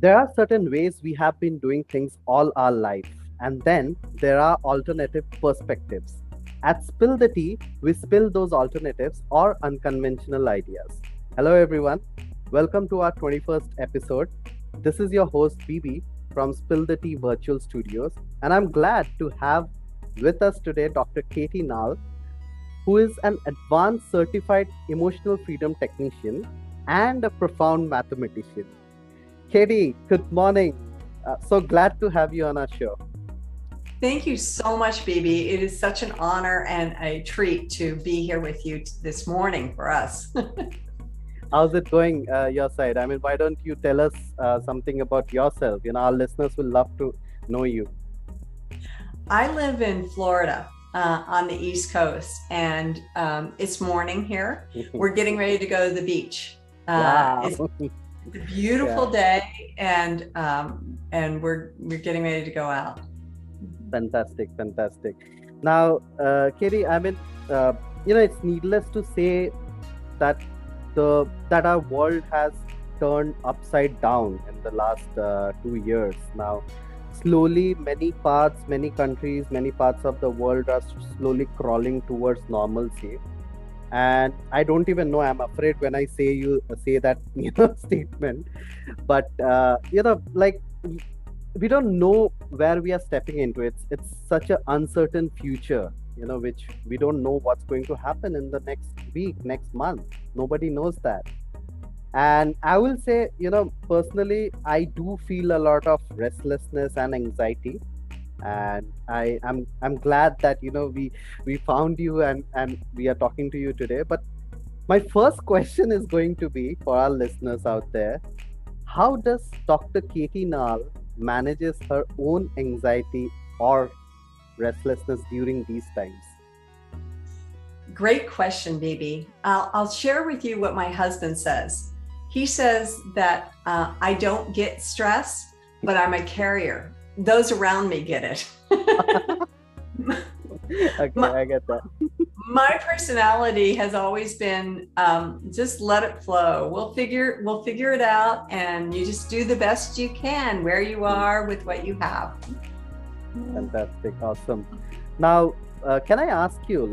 There are certain ways we have been doing things all our life, and then there are alternative perspectives. At Spill the Tea, we spill those alternatives or unconventional ideas. Hello, everyone. Welcome to our 21st episode. This is your host, BB from Spill the Tea Virtual Studios, and I'm glad to have with us today Dr. Katie Nall, who is an advanced certified emotional freedom technician and a profound mathematician. Katie, good morning. So glad to have you on our show. Thank you so much, BB. It is such an honor and a treat to be here with you this morning for us. How's it going, your side? I mean, why don't you tell us something about yourself? Our listeners will love to know you. I live in Florida on the East Coast, and it's morning here. We're getting ready to go to the beach. Wow. It's a beautiful day, and we're getting ready to go out. Fantastic, fantastic. Now, Katie, I mean, it's needless to say that that our world has turned upside down in the last 2 years now. Slowly, many parts, many countries, many parts of the world are slowly crawling towards normalcy. And I don't even know. I'm afraid when I say that statement, but like we don't know where we are stepping into. It's such an uncertain future, which we don't know what's going to happen in the next week, next month. Nobody knows that. And I will say, personally, I do feel a lot of restlessness and anxiety. And I'm glad that we found you and we are talking to you today. But my first question is going to be for our listeners out there: how does Dr. Katie Nall manages her own anxiety or restlessness during these times? Great question, BB. I'll share with you what my husband says. He says that I don't get stress, but I'm a carrier. Those around me get it. Okay, I get that. My personality has always been just let it flow. We'll figure it out, and you just do the best you can where you are with what you have. Fantastic, awesome. Now, can I ask you,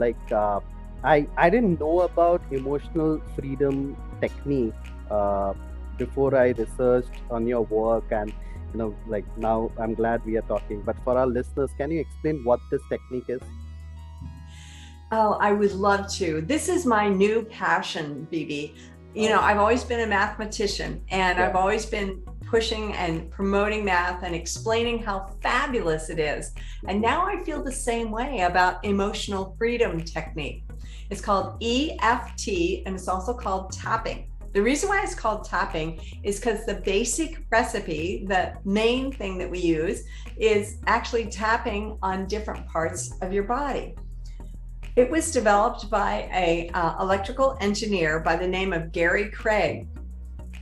I didn't know about emotional freedom technique before I researched on your work, and now I'm glad we are talking. But for our listeners, can you explain what this technique is? Oh, I would love to. This is my new passion, BB. I've always been a mathematician, and I've always been pushing and promoting math and explaining how fabulous it is. And now I feel the same way about emotional freedom technique. It's called EFT, and it's also called tapping. The reason why it's called tapping is because the basic recipe, the main thing that we use, is actually tapping on different parts of your body. It was developed by an electrical engineer by the name of Gary Craig.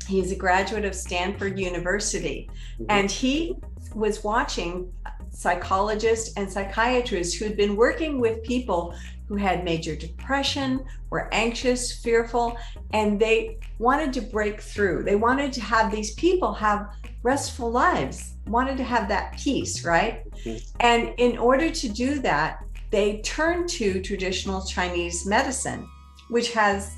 He's a graduate of Stanford University, and he was watching psychologists and psychiatrists who had been working with people who had major depression, were anxious, fearful, and they wanted to break through. They wanted to have these people have restful lives, wanted to have that peace, right? And in order to do that, they turned to traditional Chinese medicine, which has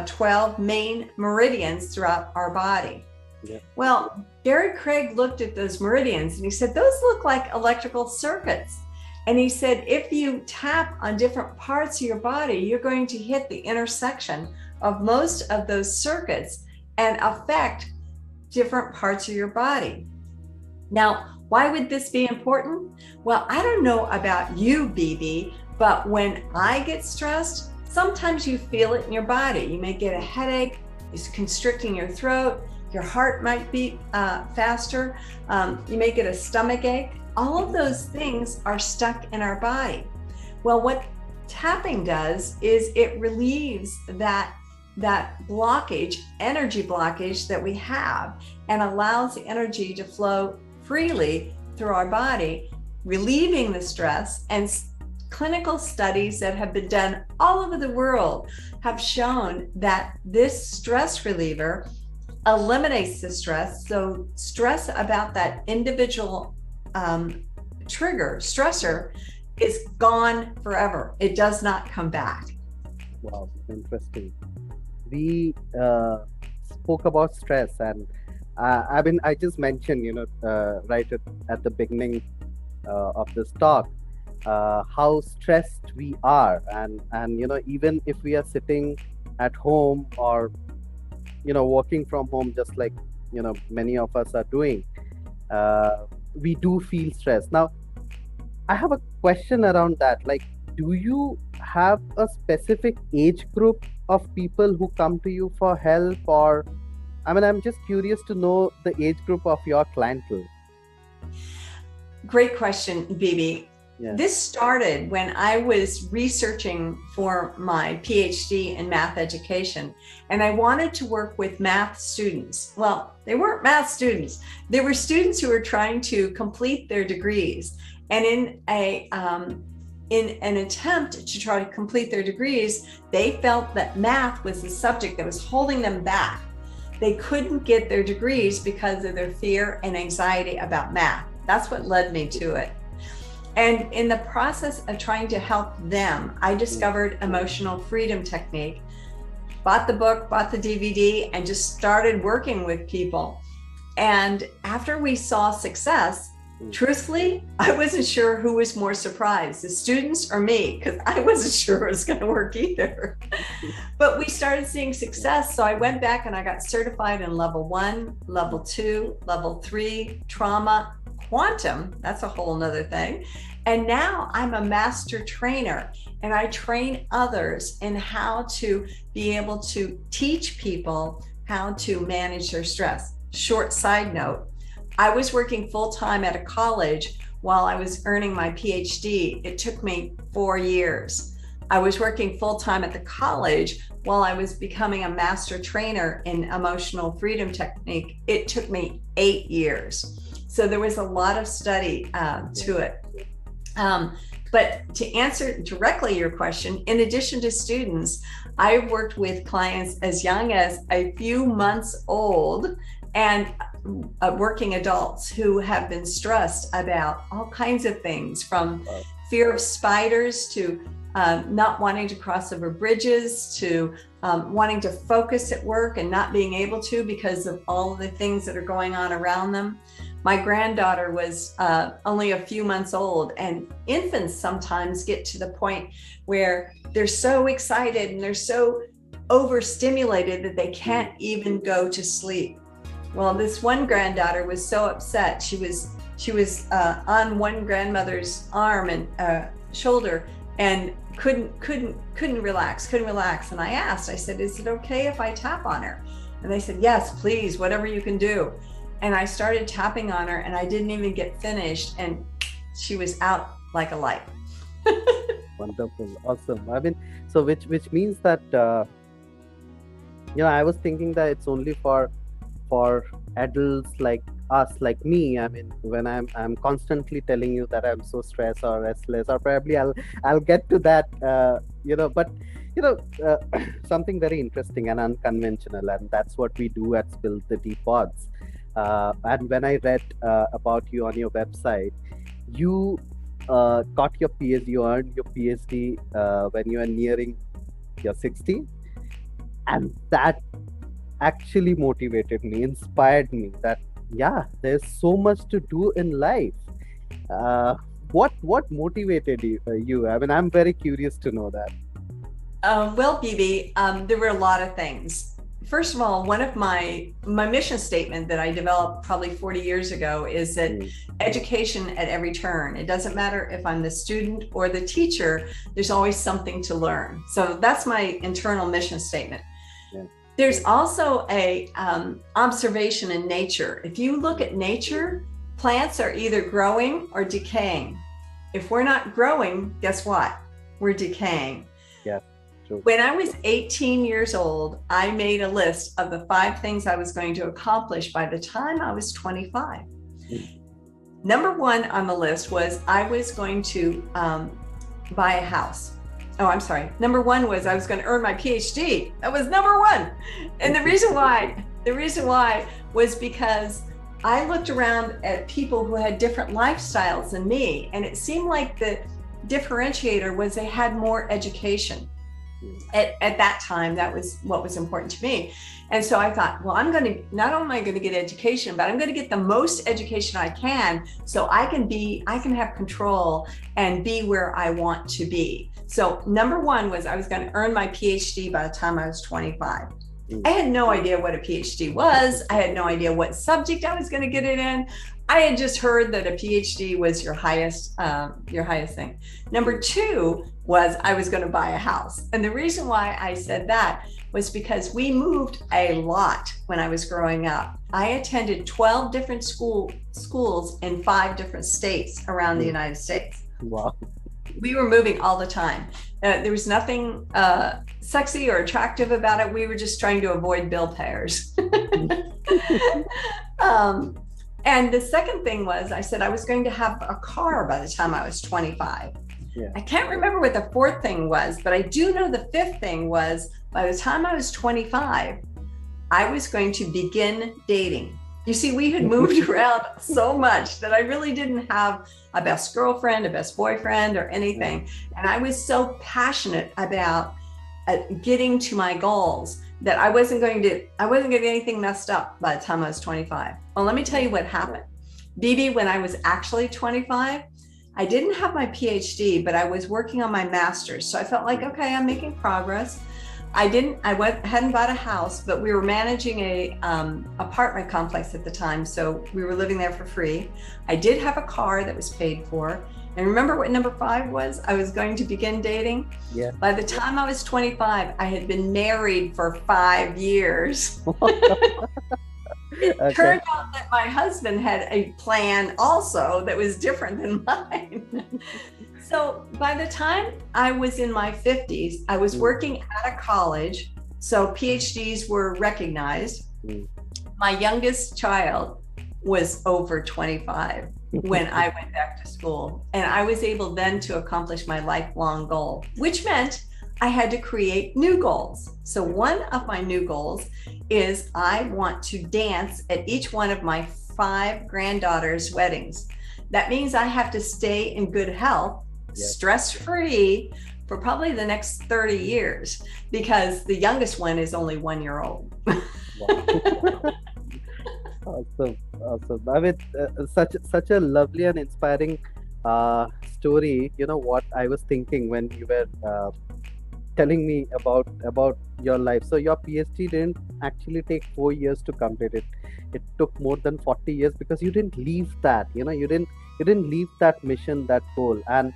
12 main meridians throughout our body. Yeah. Well, Gary Craig looked at those meridians and he said, those look like electrical circuits. And he said, if you tap on different parts of your body, you're going to hit the intersection of most of those circuits and affect different parts of your body. Now, why would this be important? Well, I don't know about you, BB, but when I get stressed, sometimes you feel it in your body. You may get a headache, it's constricting your throat, your heart might beat faster, you may get a stomach ache. All of those things are stuck in our body. Well, what tapping does is it relieves that blockage, energy blockage that we have, and allows the energy to flow freely through our body, relieving the stress. And clinical studies that have been done all over the world have shown that this stress reliever eliminates the stress. So stress about that individual stressor is gone forever. It does not come back. Wow, interesting. We spoke about stress, and I just mentioned, right at the beginning of this talk, how stressed we are, and even if we are sitting at home or working from home, just like many of us are doing, we do feel stress. Now, I have a question around that. Like, do you have a specific age group of people who come to you for help, or I'm just curious to know the age group of your clientele. Great question, Bibi. Yeah. This started when I was researching for my Ph.D. in math education, and I wanted to work with math students. Well, they weren't math students. They were students who were trying to complete their degrees. And in an attempt to try to complete their degrees, they felt that math was the subject that was holding them back. They couldn't get their degrees because of their fear and anxiety about math. That's what led me to it. And in the process of trying to help them, I discovered emotional freedom technique, bought the book, bought the DVD, and just started working with people. And after we saw success, truthfully, I wasn't sure who was more surprised, the students or me, because I wasn't sure it was going to work either. But we started seeing success. So I went back and I got certified in level 1, level 2, level 3, trauma, quantum. That's a whole nother thing. And now I'm a master trainer, and I train others in how to be able to teach people how to manage their stress. Short side note, I was working full-time at a college while I was earning my PhD. It took me 4 years. I was working full-time at the college while I was becoming a master trainer in emotional freedom technique. It took me 8 years. So there was a lot of study to it. But to answer directly your question, in addition to students, I've worked with clients as young as a few months old and working adults who have been stressed about all kinds of things, from fear of spiders to not wanting to cross over bridges to wanting to focus at work and not being able to because of all of the things that are going on around them. My granddaughter was only a few months old, and infants sometimes get to the point where they're so excited and they're so overstimulated that they can't even go to sleep. Well, this one granddaughter was so upset. She was on one grandmother's arm and shoulder and couldn't relax. And I asked, I said, "Is it okay if I tap on her?" And they said, "Yes, please, whatever you can do." And I started tapping on her, and I didn't even get finished, and she was out like a light. Wonderful, awesome. So which means that I was thinking that it's only for adults like us, like me. When I'm constantly telling you that I'm so stressed or restless, or probably I'll get to that. But something very interesting and unconventional, and that's what we do at Spill the Tea Pods. And when I read about you on your website, you got your PhD, you earned your PhD when you are nearing your 60, and that actually motivated me, inspired me that there's so much to do in life. What motivated you? I'm very curious to know that. Well, Bibi, there were a lot of things. First of all, one of my mission statement that I developed probably 40 years ago is that education at every turn. It doesn't matter if I'm the student or the teacher, there's always something to learn. So that's my internal mission statement. Yeah. There's also a observation in nature. If you look at nature, plants are either growing or decaying. If we're not growing, guess what? We're decaying. Yeah. When I was 18 years old, I made a list of the 5 things I was going to accomplish by the time I was 25. Number 1 on the list was I was going to buy a house. Oh, I'm sorry. Number 1 was I was going to earn my PhD. That was number 1. And the reason why The reason why was because I looked around at people who had different lifestyles than me, and it seemed like the differentiator was they had more education. At that time, that was what was important to me. And so I thought, well, not only am I going to get education, but I'm going to get the most education I can so I can have control and be where I want to be. So number one was I was going to earn my PhD by the time I was 25. I had no idea what a PhD was. I had no idea what subject I was going to get it in. I had just heard that a PhD was your highest thing. Number two was I was going to buy a house. And the reason why I said that was because we moved a lot when I was growing up. I attended 12 different schools in 5 different states around the United States. Wow. We were moving all the time. There was nothing sexy or attractive about it. We were just trying to avoid bill payers. And the second thing was I said I was going to have a car by the time I was 25. Yeah. I can't remember what the fourth thing was, but I do know the fifth thing was by the time I was 25, I was going to begin dating. You see, we had moved around so much that I really didn't have a best girlfriend, a best boyfriend, or anything. And I was so passionate about getting to my goals that I wasn't going to get anything messed up by the time I was 25. Well, let me tell you what happened. BB, when I was actually 25, I didn't have my PhD, but I was working on my master's. So I felt like, okay, I'm making progress. I hadn't bought a house, but we were managing a apartment complex at the time. So we were living there for free. I did have a car that was paid for. And remember what number 5 was? I was going to begin dating. Yeah. By the time I was 25, I had been married for 5 years. It turned out that my husband had a plan also that was different than mine. So by the time I was in my 50s, I was working at a college. So PhDs were recognized. My youngest child was over 25 when I went back to school. And I was able then to accomplish my lifelong goal, which meant I had to create new goals. So one of my new goals is I want to dance at each one of my 5 granddaughters' weddings. That means I have to stay in good health, stress-free, for probably the next 30 years, because the youngest one is only 1 year old. Awesome. I mean, such a lovely and inspiring story. You know what I was thinking when you were telling me about your life. So your PhD didn't actually take 4 years to complete it. It took more than 40 years because you didn't leave that. You didn't leave that mission, that goal. And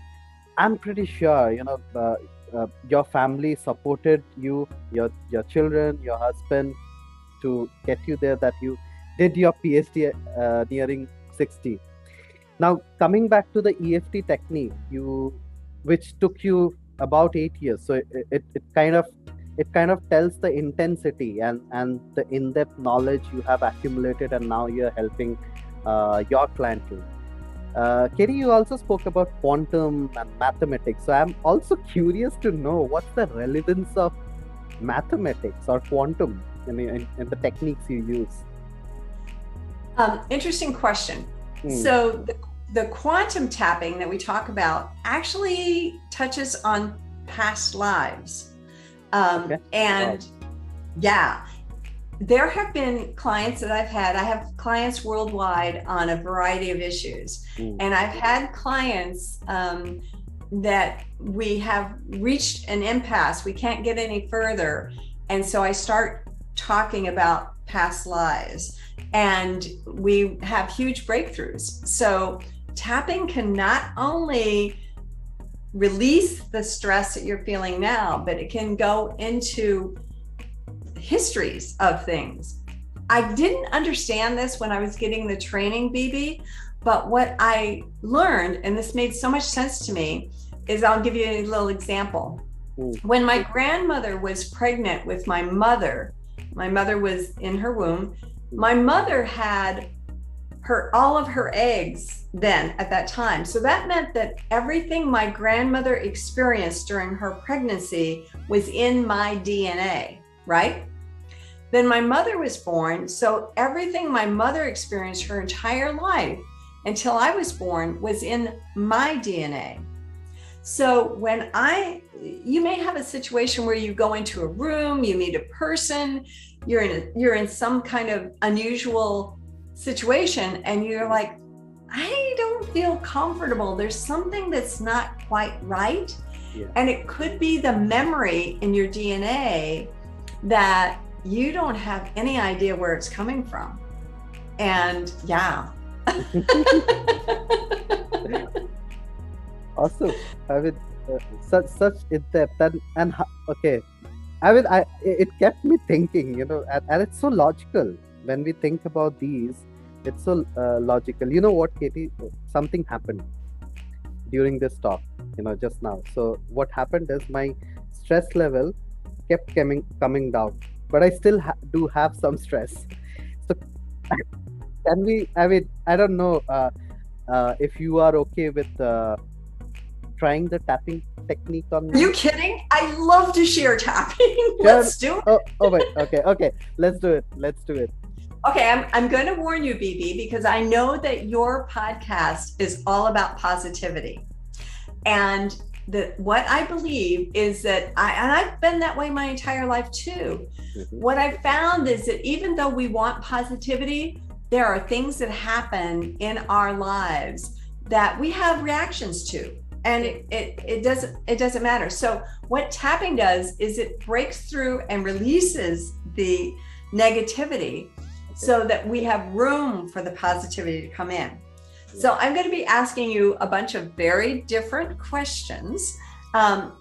I'm pretty sure your family supported you, your children, your husband, to get you there, that you did your PhD nearing 60. Now, coming back to the EFT technique, which took you about 8 years. So it kind of tells the intensity and the in-depth knowledge you have accumulated, and now you're helping your clientele. Kerry, you also spoke about quantum and mathematics. So I'm also curious to know what's the relevance of mathematics or quantum in the techniques you use. Interesting question. So the quantum tapping that we talk about actually touches on past lives. There have been clients that I've had. I have clients worldwide on a variety of issues. And I've had clients that we have reached an impasse. We can't get any further. And so I start talking about past lives, and we have huge breakthroughs. So tapping can not only release the stress that you're feeling now, but it can go into histories of things. I didn't understand this when I was getting the training, BB, but what I learned, and this made so much sense to me, is I'll give you a little example. When my grandmother was pregnant with my mother was in her womb. My mother had all of her eggs then at that time. So that meant that everything my grandmother experienced during her pregnancy was in my DNA, right? Then my mother was born. So everything my mother experienced her entire life until I was born was in my DNA. So when you may have a situation where you go into a room, you meet a person, you're in some kind of unusual situation, and you're like, I don't feel comfortable. There's something that's not quite right. Yeah. And it could be the memory in your DNA that you don't have any idea where it's coming from. And yeah. Awesome. I mean, such in depth and okay. It kept me thinking, and it's so logical when we think about these. It's so logical. You know what, Katie? Something happened during this talk, just now. So what happened is my stress level kept coming down, but I still do have some stress. So can we? I mean, I don't know if you are okay with trying the tapping technique on me. Are you kidding? I love to share tapping. Let's do it. Oh wait. Okay. Let's do it. Okay, I'm going to warn you, BB, because I know that your podcast is all about positivity. And what I believe is that I've been that way my entire life too. Mm-hmm. What I've found is that even though we want positivity, there are things that happen in our lives that we have reactions to. And it doesn't matter. So what tapping does is it breaks through and releases the negativity so that we have room for the positivity to come in. So I'm going to be asking you a bunch of very different questions. And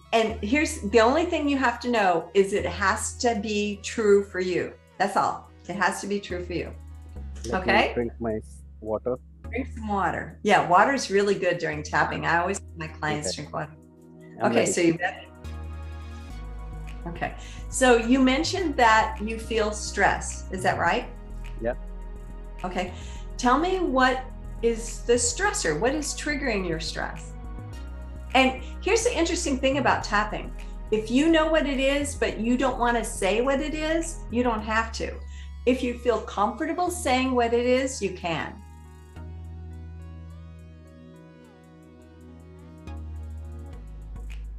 here's the only thing you have to know is it has to be true for you. That's all. It has to be true for you. Let Okay? me drink my water. Drink some water. Yeah, water is really good during tapping. I always have my clients drink water. Okay, so you ready? Okay. So you mentioned that you feel stress. Is that right? Yeah. Okay. Tell me, what is the stressor? What is triggering your stress? And here's the interesting thing about tapping. If you know what it is, but you don't want to say what it is, you don't have to. If you feel comfortable saying what it is, you can.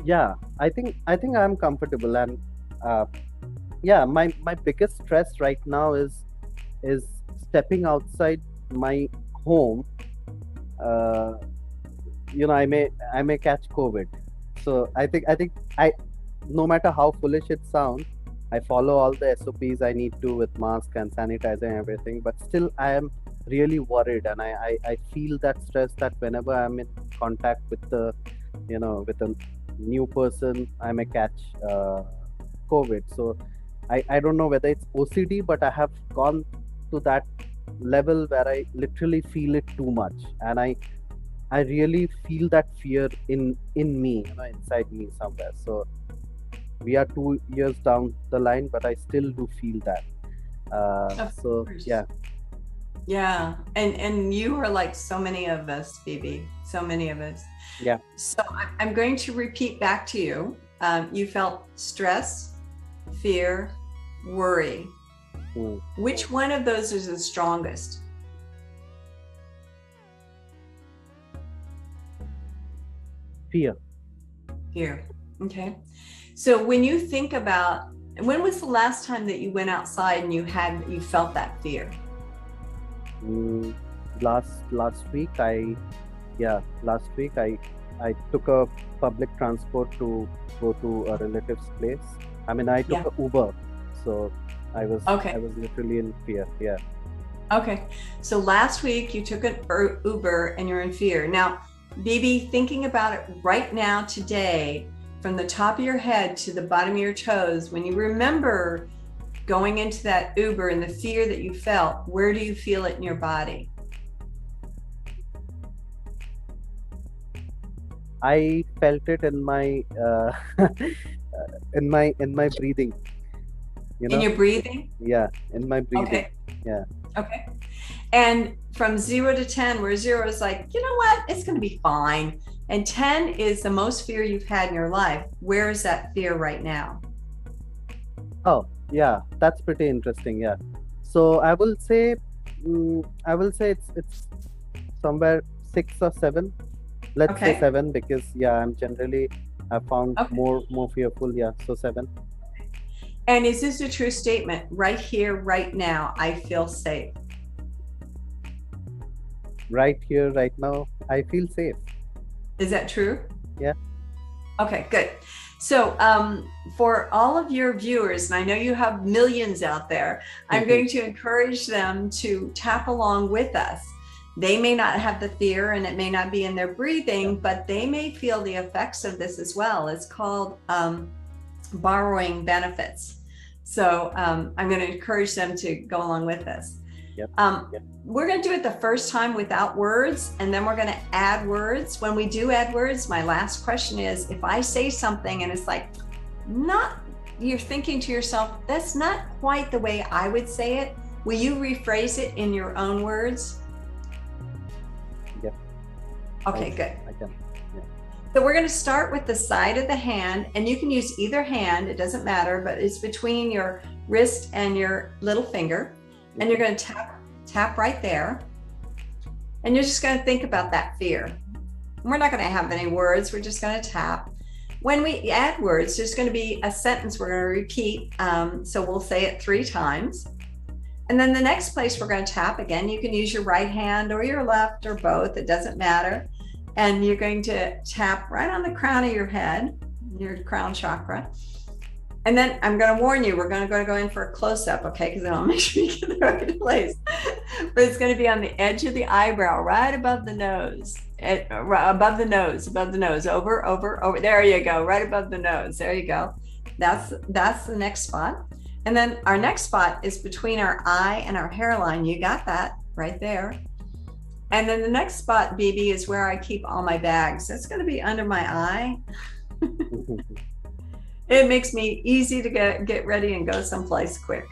Yeah, I think I'm comfortable, and yeah, my biggest stress right now is stepping outside my home. I may catch COVID. So I think no matter how foolish it sounds, I follow all the SOPs I need to with mask and sanitizer and everything, but still I am really worried, and I feel that stress that whenever I'm in contact with with a new person, I may catch COVID. So I don't know whether it's OCD, but I have gone to that level where I literally feel it too much, and I really feel that fear in me, inside me somewhere. So we are 2 years down the line, but I still do feel that. So course. Yeah, and you are like so many of us, BB, so many of us. yeah. So I'm going to repeat back to you. You felt stress, fear, worry. Which one of those is the strongest? Fear. Fear. Okay. So when you think about, when was the last time that you went outside and you felt that fear? Last week I took a public transport to go to a relative's place. I mean, I took a Uber, so I was literally in fear. Yeah. Okay. So last week you took an Uber and you're in fear. Now, BB, thinking about it right now today, from the top of your head to the bottom of your toes, when you remember going into that Uber and the fear that you felt, where do you feel it in your body? I felt it in my in my breathing. In your breathing? Yeah, in my breathing. Okay. Yeah. Okay. And from 0 to 10, where 0 is like, you know what, it's going to be fine, and 10 is the most fear you've had in your life, where is that fear right now? Oh, Yeah, that's pretty interesting. Yeah. So I will say it's somewhere 6 or 7. Let's say Okay. 7 because yeah, I'm generally I found Okay. more fearful. Yeah, so 7. And is this a true statement? Right here, right now, I feel safe. Right here, right now, I feel safe. Is that true? Yeah. Okay, good. So, for all of your viewers, and I know you have millions out there, I'm going to encourage them to tap along with us. They may not have the fear and it may not be in their breathing, but they may feel the effects of this as well. It's called borrowing benefits. So I'm going to encourage them to go along with this. Yep. We're going to do it the first time without words, and then we're going to add words. When we do add words, my last question is, if I say something and it's like, not, you're thinking to yourself, that's not quite the way I would say it, will you rephrase it in your own words? Yep. Okay, good. I can. Yeah. So we're going to start with the side of the hand, and you can use either hand, it doesn't matter, but it's between your wrist and your little finger. And you're going to tap right there. And you're just going to think about that fear. We're not going to have any words. We're just going to tap. When we add words, there's going to be a sentence we're going to repeat. So we'll say it 3 times. And then the next place we're going to tap, again, you can use your right hand or your left or both. It doesn't matter. And you're going to tap right on the crown of your head, your crown chakra. And then I'm going to warn you, we're going to go in for a close-up, okay? Because I want to make sure you get the right place. But it's going to be on the edge of the eyebrow, right above the nose, above the nose, over. There you go, right above the nose. There you go. That's the next spot. And then our next spot is between our eye and our hairline. You got that right there. And then the next spot, BB, is where I keep all my bags. That's going to be under my eye. It makes me easy to get ready and go someplace quick.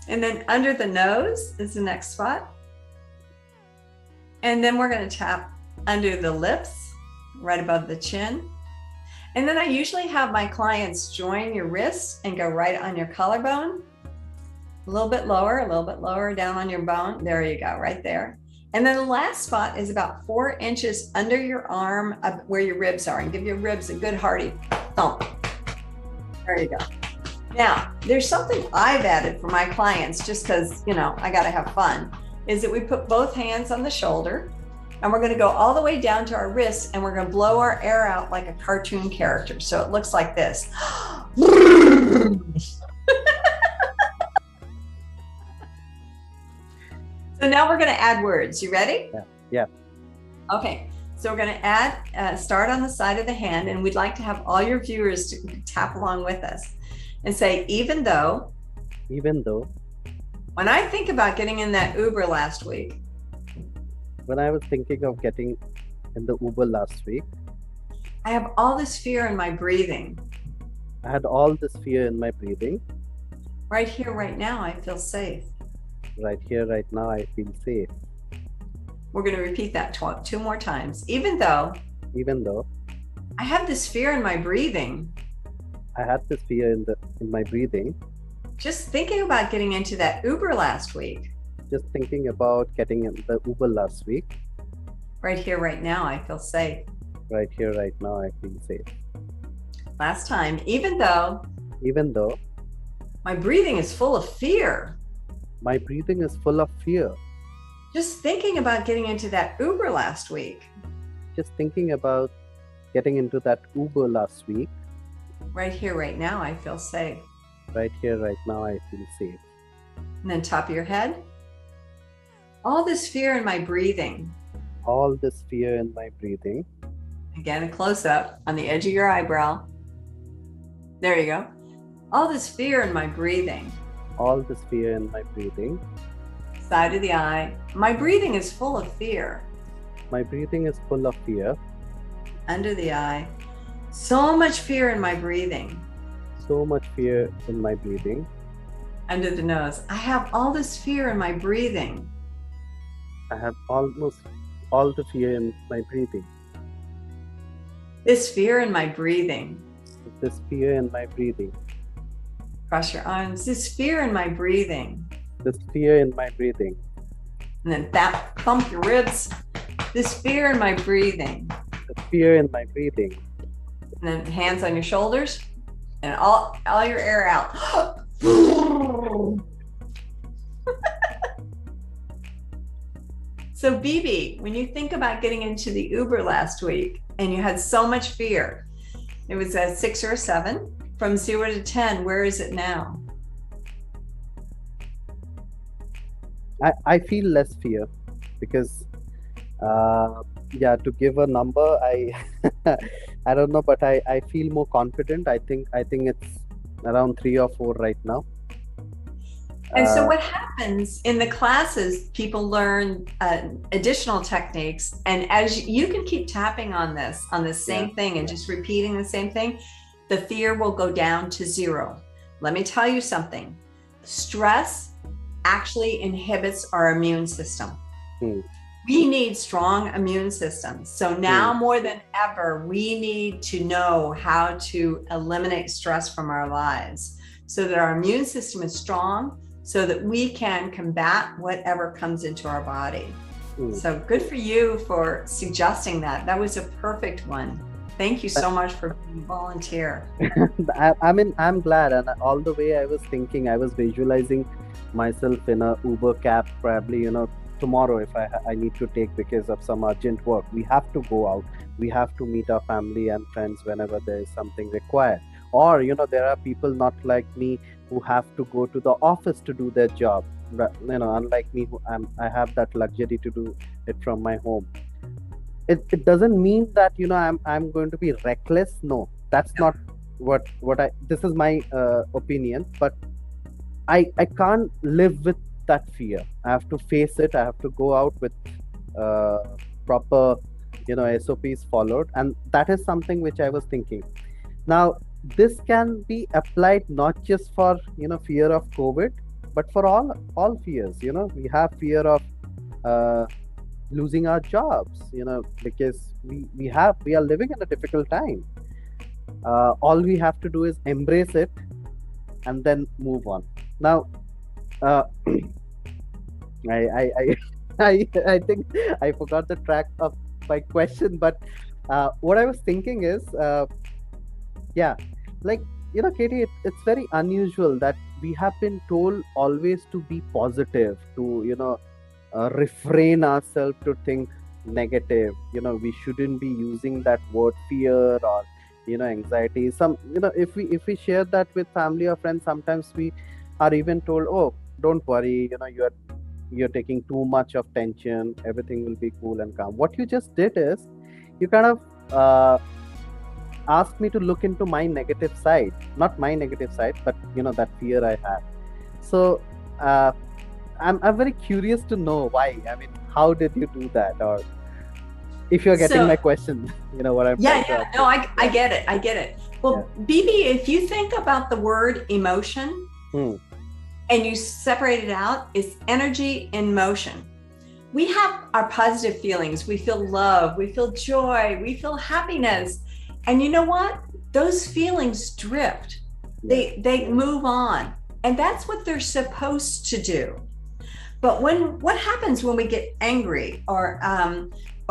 And then under the nose is the next spot. And then we're going to tap under the lips, right above the chin. And then I usually have my clients join your wrists and go right on your collarbone. A little bit lower down on your bone. There you go, right there. And then the last spot is about 4 inches under your arm where your ribs are, and give your ribs a good hearty thump. There you go. Now, there's something I've added for my clients just because, you know, I got to have fun, is that we put both hands on the shoulder and we're going to go all the way down to our wrists and we're going to blow our air out like a cartoon character. So it looks like this. So now we're going to add words. You ready? Yeah. Okay. So we're going to add, start on the side of the hand, and we'd like to have all your viewers to tap along with us and say, even though, when I think about getting in that Uber last week, when I was thinking of getting in the Uber last week, I have all this fear in my breathing. I had all this fear in my breathing. Right here, right now, I feel safe. Right here, right now, I feel safe. We're going to repeat that 2 more times. Even though I have this fear in my breathing. I had this fear in my breathing. Just thinking about getting into that Uber last week. Just thinking about getting in the Uber last week. Right here, right now, I feel safe. Right here, right now, I feel safe. Last time, even though my breathing is full of fear. My breathing is full of fear. Just thinking about getting into that Uber last week. Just thinking about getting into that Uber last week. Right here, right now, I feel safe. Right here, right now, I feel safe. And then top of your head. All this fear in my breathing. All this fear in my breathing. Again, a close-up on the edge of your eyebrow. There you go. All this fear in my breathing. All this fear in my breathing. Side of the eye. My breathing is full of fear. My breathing is full of fear. Under the eye. So much fear in my breathing. So much fear in my breathing. Under the nose. I have all this fear in my breathing. I have almost all the fear in my breathing. This fear in my breathing. This fear in my breathing. Cross your arms. This fear in my breathing. This fear in my breathing. And then thump your ribs. This fear in my breathing. The fear in my breathing. And then hands on your shoulders and all your air out. So BB, when you think about getting into the Uber last week and you had so much fear, it was a 6 or a 7. From 0 to 10, where is it now? I feel less fear because, to give a number, I I don't know, but I feel more confident. I think it's around 3 or 4 right now. And so what happens in the classes, people learn additional techniques. And as you can keep tapping on the same thing and just repeating the same thing, the fear will go down to 0. Let me tell you something. Stress actually inhibits our immune system. We need strong immune systems. So now more than ever, we need to know how to eliminate stress from our lives so that our immune system is strong, so that we can combat whatever comes into our body. So good for you for suggesting that. That was a perfect one. Thank you so much for being a volunteer. I mean, I'm glad. And all the way I was thinking, I was visualizing myself in a Uber cab, probably, tomorrow if I need to take because of some urgent work. We have to go out. We have to meet our family and friends whenever there is something required. Or, there are people not like me who have to go to the office to do their job. Unlike me, I have that luxury to do it from my home. It doesn't mean that, I'm going to be reckless. No, that's not what this is my opinion, but I can't live with that fear. I have to face it. I have to go out with proper, SOPs followed. And that is something which I was thinking. Now, this can be applied not just for, fear of COVID, but for all fears. We have fear of losing our jobs, because we are living in a difficult time. All we have to do is embrace it and then move on. Now, I think I forgot the track of my question, but what I was thinking is, Katie, it's very unusual that we have been told always to be positive, to refrain ourselves to think negative. We shouldn't be using that word fear or anxiety. Some if we share that with family or friends, sometimes we are even told, oh, don't worry, you're taking too much of tension, everything will be cool and calm. What you just did is you kind of asked me to look into my negative side, not my negative side, but that fear I have. So I'm very curious to know why. I mean, how did you do that? Or if you're getting my question, what I'm trying to ask. No, I get it. Well, BB, if you think about the word emotion and you separate it out, it's energy in motion. We have our positive feelings. We feel love, we feel joy, we feel happiness. And you know what? Those feelings drift. They move on. And that's what they're supposed to do. But what happens when we get angry or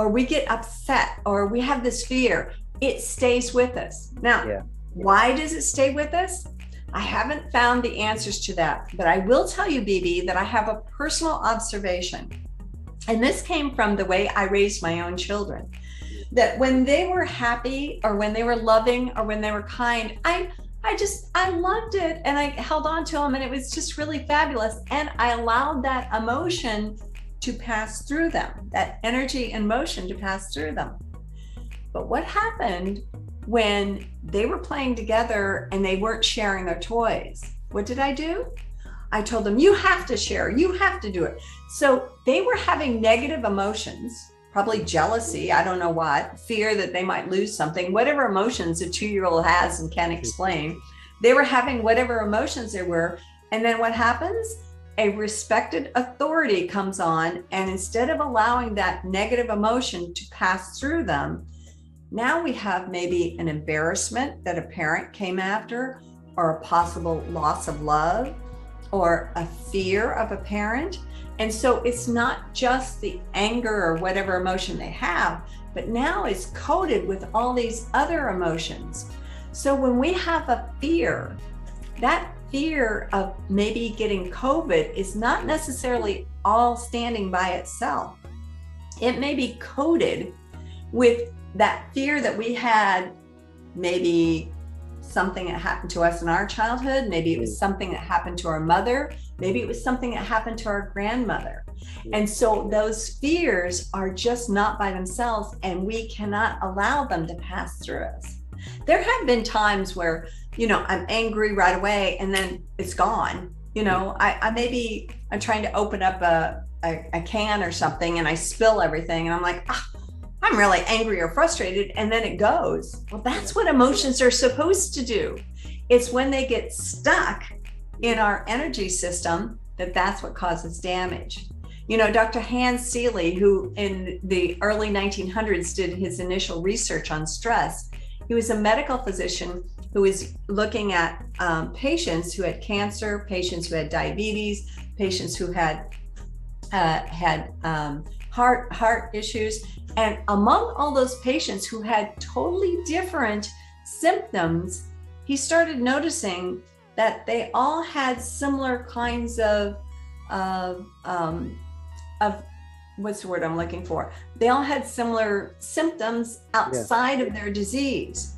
we get upset or we have this fear? It stays with us. Now, why does it stay with us? I haven't found the answers to that, but I will tell you, BB, that I have a personal observation. And this came from the way I raised my own children. That when they were happy or when they were loving or when they were kind, I loved it and I held on to them and it was just really fabulous. And I allowed that emotion to pass through them, that energy and motion to pass through them. But what happened when they were playing together and they weren't sharing their toys? What did I do? I told them, you have to share, you have to do it. So they were having negative emotions, probably jealousy, I don't know what, fear that they might lose something, whatever emotions a 2-year-old has and can't explain. They were having whatever emotions there were. And then what happens? A respected authority comes on, and instead of allowing that negative emotion to pass through them, now we have maybe an embarrassment that a parent came after, or a possible loss of love or a fear of a parent. And so it's not just the anger or whatever emotion they have, but now it's coated with all these other emotions. So when we have a fear, that fear of maybe getting COVID is not necessarily all standing by itself. It may be coated with that fear that we had, maybe something that happened to us in our childhood, maybe it was something that happened to our mother, maybe it was something that happened to our grandmother. And so those fears are just not by themselves, and we cannot allow them to pass through us. There have been times where, I'm angry right away and then it's gone. I'm trying to open up a can or something and I spill everything and I'm like, I'm really angry or frustrated, and then it goes. Well, that's what emotions are supposed to do. It's when they get stuck in our energy system that's what causes damage. Dr. Hans Seeley, who in the early 1900s did his initial research on stress, he was a medical physician who was looking at patients who had cancer, patients who had diabetes, patients who had heart issues. And among all those patients who had totally different symptoms, he started noticing that they all had similar kinds of what's the word I'm looking for? They all had similar symptoms outside of their disease.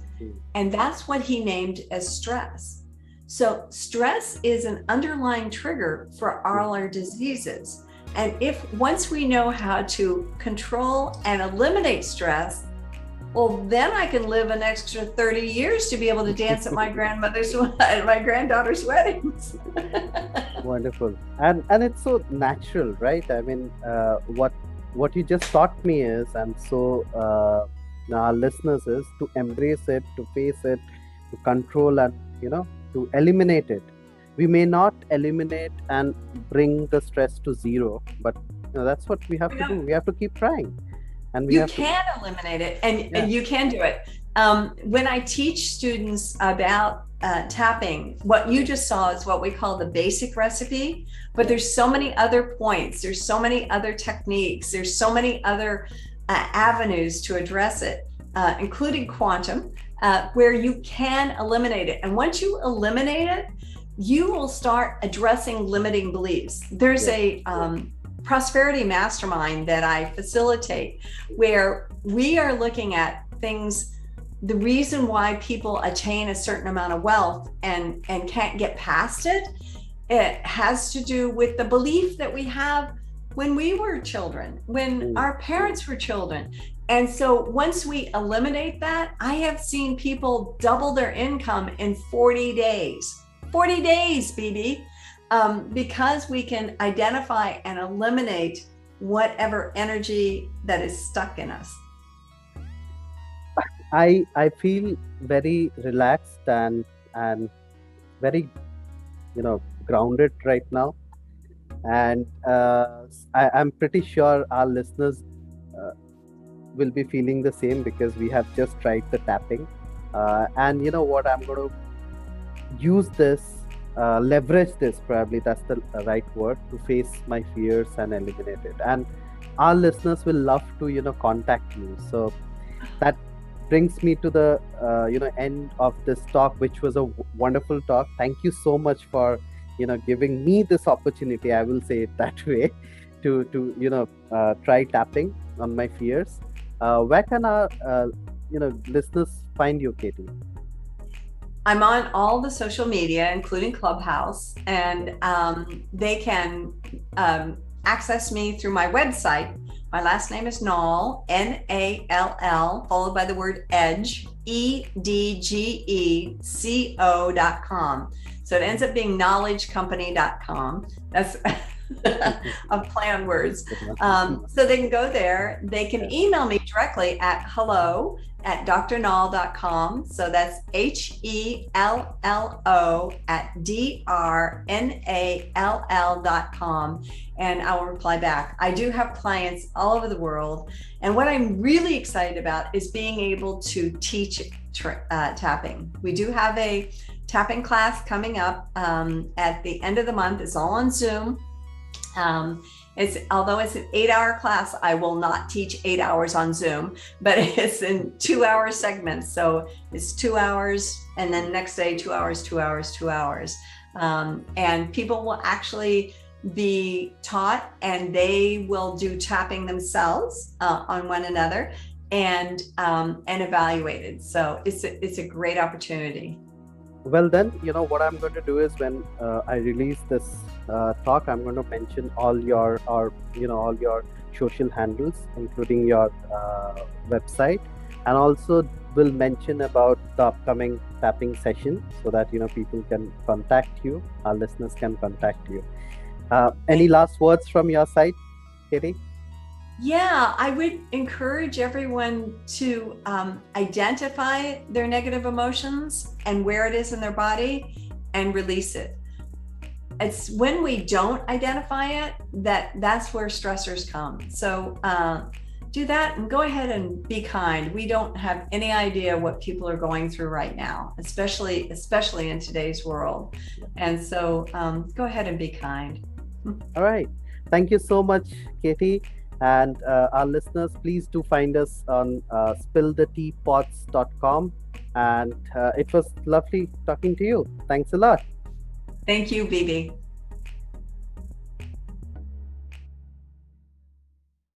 And that's what he named as stress. So stress is an underlying trigger for all our diseases. And once we know how to control and eliminate stress, well, then I can live an extra 30 years to be able to dance at my grandmother's and my granddaughter's weddings. Wonderful. And it's so natural, right? I mean, what you just taught me is, and so our listeners is to embrace it, to face it, to control and, to eliminate it. We may not eliminate and bring the stress to zero, but that's what we have to do. We have to keep trying. And you can eliminate it, and you can do it. When I teach students about tapping, what you just saw is what we call the basic recipe, but there's so many other points, there's so many other techniques, there's so many other avenues to address it, including quantum, where you can eliminate it. And once you eliminate it, you will start addressing limiting beliefs. There's a prosperity mastermind that I facilitate where we are looking at things, the reason why people attain a certain amount of wealth and can't get past it, it has to do with the belief that we have when we were children, when our parents were children. And so once we eliminate that, I have seen people double their income in 40 days. 40 days, BB. Because we can identify and eliminate whatever energy that is stuck in us. I feel very relaxed and very grounded right now, and I'm pretty sure our listeners will be feeling the same, because we have just tried the tapping, and what, I'm going to use this, leverage this, probably that's the right word, to face my fears and eliminate it. And our listeners will love to contact you. So that brings me to the end of this talk, which was a wonderful talk. Thank you so much for giving me this opportunity, I will say it that way, to try tapping on my fears. Where can our listeners find you, Katie? I'm on all the social media, including Clubhouse, and they can access me through my website. My last name is Nall, Nall, followed by the word edge, EDGECO.com. So it ends up being knowledgecompany.com. That's a play on words. So they can go there. They can email me directly at hello@drnall.com. So that's HELLO@DRNALL.com. And I will reply back. I do have clients all over the world. And what I'm really excited about is being able to teach tapping. We do have a tapping class coming up at the end of the month. It's all on Zoom. Although it's an 8-hour class, I will not teach 8 hours on Zoom, but it's in 2-hour segments. So it's 2 hours, and then next day 2 hours, 2 hours, 2 hours, and people will actually be taught, and they will do tapping themselves on one another, and evaluated. So it's a great opportunity. Well, then, what I'm going to do is when I release this talk, I'm going to mention all your social handles, including your website, and also will mention about the upcoming tapping session so that people can contact you, our listeners can contact you. Any last words from your side, Katie? Yeah, I would encourage everyone to identify their negative emotions and where it is in their body and release it. It's when we don't identify it that's where stressors come. So do that and go ahead and be kind. We don't have any idea what people are going through right now, especially in today's world. And so go ahead and be kind. All right. Thank you so much, Katie. And our listeners, please do find us on spilltheteapods.com. And it was lovely talking to you. Thanks a lot. Thank you, Bibi.